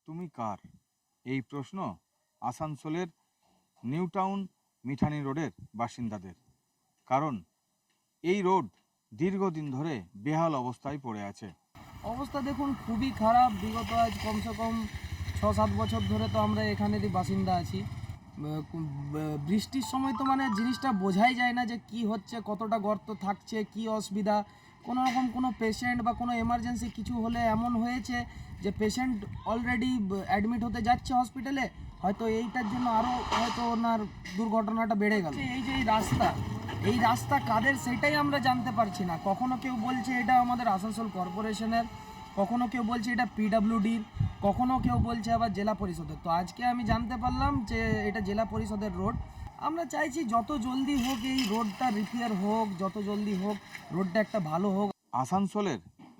তুমি কার এই প্রশ্ন আসানসোলের নিউ টাউন মিঠানি রোডের বাসিন্দাদের। কারণ এই রোড দীর্ঘদিন ধরে বেহাল অবস্থায় পড়ে আছে। অবস্থা দেখুন খুবই খারাপ। বিগত আজ কমসে কম 6-7 বছর ধরে তো আমরা এখানেরই বাসিন্দা আছি। বৃষ্টির সময় তো মানে জিনিসটা বোঝাই যায় না যে কি হচ্ছে, কতটা গর্ত থাকছে, কি অসুবিধা। কোনো রকম কোনো পেশেন্ট বা কোনো এমার্জেন্সি কিছু হলে এমন হয়েছে যে পেশেন্ট অলরেডি অ্যাডমিট হতে যাচ্ছে হসপিটালে, হয়তো এইটার জন্য আরও হয়তো ওনার দুর্ঘটনাটা বেড়ে গেল। এই যে এই রাস্তা কাদের সেটাই আমরা জানতে পারছি না। কখনো কেউ বলছে এটা আমাদের আসানসোল কর্পোরেশনের, কখনো কেউ বলছে এটা পিডাব্লিউডির, কখনো কেউ বলছে আবার জেলা পরিষদের। তো আজকে আমি জানতে পারলাম যে এটা জেলা পরিষদের রোড। আমরা চাইছি যত জলদি হোক এই রোডটা রিপেয়ার হোক, যত জলদি হোক রোডটা একটা ভালো হোক। আসানসোলের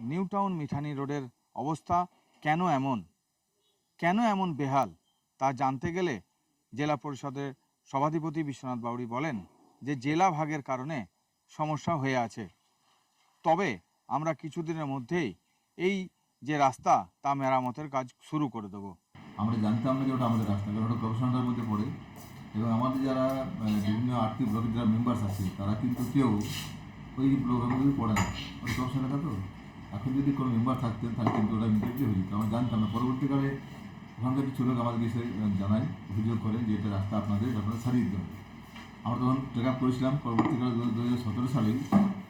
নিউ টাউন মিঠানি রোডের অবস্থা কেন এমন বেহাল তা জানতে গেলে জেলা পরিষদের সভাধিপতি বিশ্বনাথ বাউড়ি বলেন যে জেলা ভাগের কারণে সমস্যা হয়ে আছে। তবে আমরা কিছুদিনের মধ্যেই এই যে রাস্তা তা মেরামতের কাজ শুরু করে দেবো। আমরা জানতাম না যে ওটা আমাদের রাস্তা, কারণ ওটা প্রফেশনালটার মধ্যে পড়ে। এবং আমাদের যারা বিভিন্ন আর্থিক ব্লকের যারা মেম্বার্স আছে তারা কিন্তু কেউ ওই ব্লকের পড়ে না, ওই প্রফেশনালটা তো। এখন যদি কোনো মেম্বার থাকতেন তাহলে কিন্তু ওটা ইমিডিয়েটলি হয়ে যেত। আমরা জানতাম না। পরবর্তীকালে ওখানকার কিছু লোক আমাদের এসে জানায়, অভিযোগ করে যে এটা রাস্তা আপনাদের সারিয়ে দিতে হবে। আমরা তখন টেক আপ করেছিলাম। পরবর্তীকালে 2017 সালেই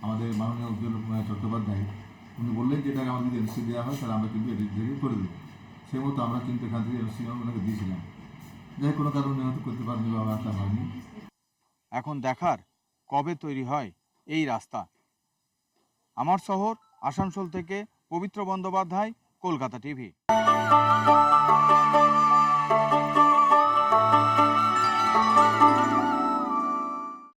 আমাদের মাননীয় উজ্জ্বল চট্টোপাধ্যায় উনি বললেন যে এটাকে আমাদের যদি এনসি দেওয়া হয় তাহলে আমরা কিন্তু এডিট করে দেবো। সেই মতো আমরা কিন্তু এখান থেকে এনসি ওনাকে দিয়েছিলাম। যাই কোনো কারণে হয়তো করতে পারিনি বা রাস্তা হয়নি। এখন দেখার কবে তৈরি হয় এই রাস্তা। আমার শহর আসানসোল থেকে পবিত্র বন্দ্যোপাধ্যায়, কলকাতা টিভি।